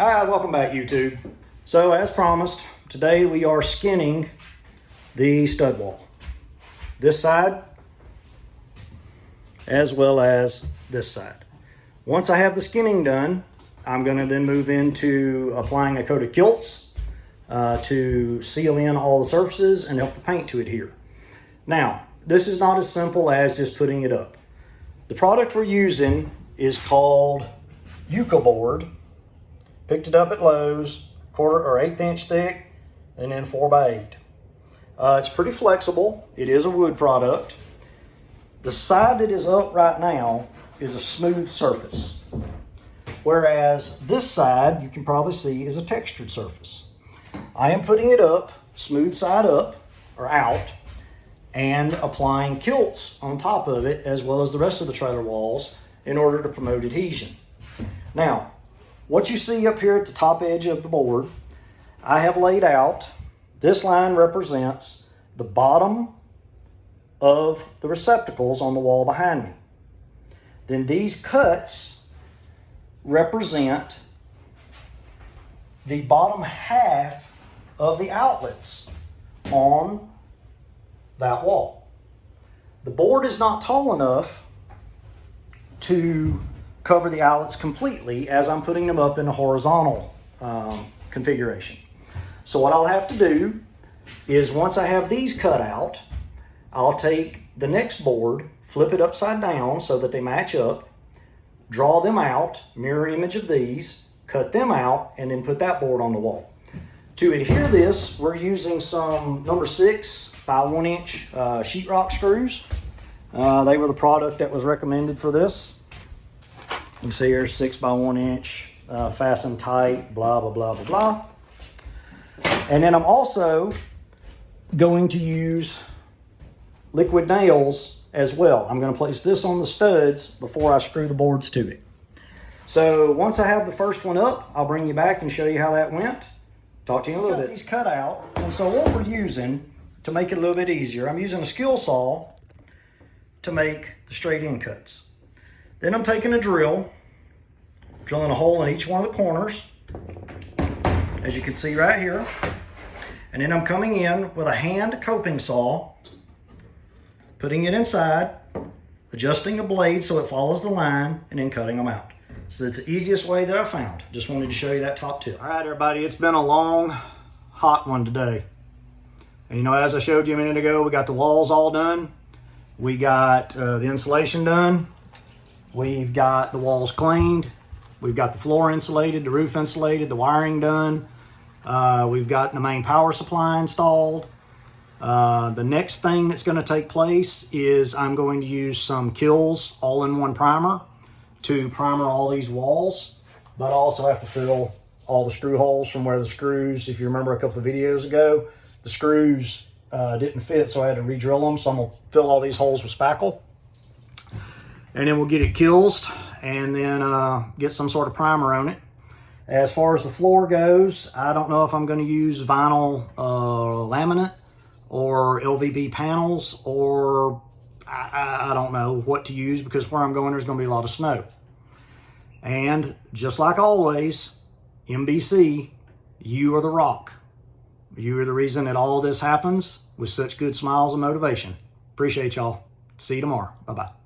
Hi, welcome back YouTube. So as promised, today we are skinning the stud wall. This side, as well as this side. Once I have the skinning done, I'm gonna then move into applying a coat of kilts to seal in all the surfaces and help the paint to adhere. Now, this is not as simple as just putting it up. The product we're using is called Yucca board. Picked it up at Lowe's, 1/4 or 1/8 inch thick, and then 4x8. It's pretty flexible. It is a wood product. The side that is up right now is a smooth surface, whereas this side, you can probably see, is a textured surface. I am putting it up, smooth side up, or out, and applying kilts on top of it, as well as the rest of the trailer walls, in order to promote adhesion. Now, what you see up here at the top edge of the board, I have laid out, this line represents the bottom of the receptacles on the wall behind me. Then these cuts represent the bottom half of the outlets on that wall. The board is not tall enough to cover the outlets completely as I'm putting them up in a horizontal configuration. So what I'll have to do is, once I have these cut out, I'll take the next board, flip it upside down so that they match up, draw them out, mirror image of these, cut them out, and then put that board on the wall. To adhere this, we're using some number 6 by 1 inch sheetrock screws. They were the product that was recommended for this. You can see here 6 by 1 inch, fastened tight, blah, blah, blah, blah, blah. And then I'm also going to use liquid nails as well. I'm going to place this on the studs before I screw the boards to it. So once I have the first one up, I'll bring you back and show you how that went. Talk to you in a little bit. These cut out, and so what we're using to make it a little bit easier, I'm using a skill saw to make the straight end cuts. Then I'm taking a drill, drilling a hole in each one of the corners, as you can see right here. And then I'm coming in with a hand coping saw, putting it inside, adjusting the blade so it follows the line, and then cutting them out. So it's the easiest way that I found. Just wanted to show you that top tip. All right, everybody, it's been a long, hot one today. And you know, as I showed you a minute ago, we got the walls all done. We got the insulation done. We've got the walls cleaned. We've got the floor insulated, the roof insulated, the wiring done. We've got the main power supply installed. The next thing that's going to take place is I'm going to use some Kills all-in-one primer to primer all these walls, but I also have to fill all the screw holes from where the screws, if you remember a couple of videos ago, the screws didn't fit, so I had to re-drill them. So I'm going to fill all these holes with spackle. And then we'll get it kilsed and then get some sort of primer on it. As far as the floor goes, I don't know if I'm going to use vinyl laminate or LVP panels, or I don't know what to use, because where I'm going there's going to be a lot of snow. And just like always, MBC, you are the rock. You are the reason that all this happens with such good smiles and motivation. Appreciate y'all. See you tomorrow. Bye-bye.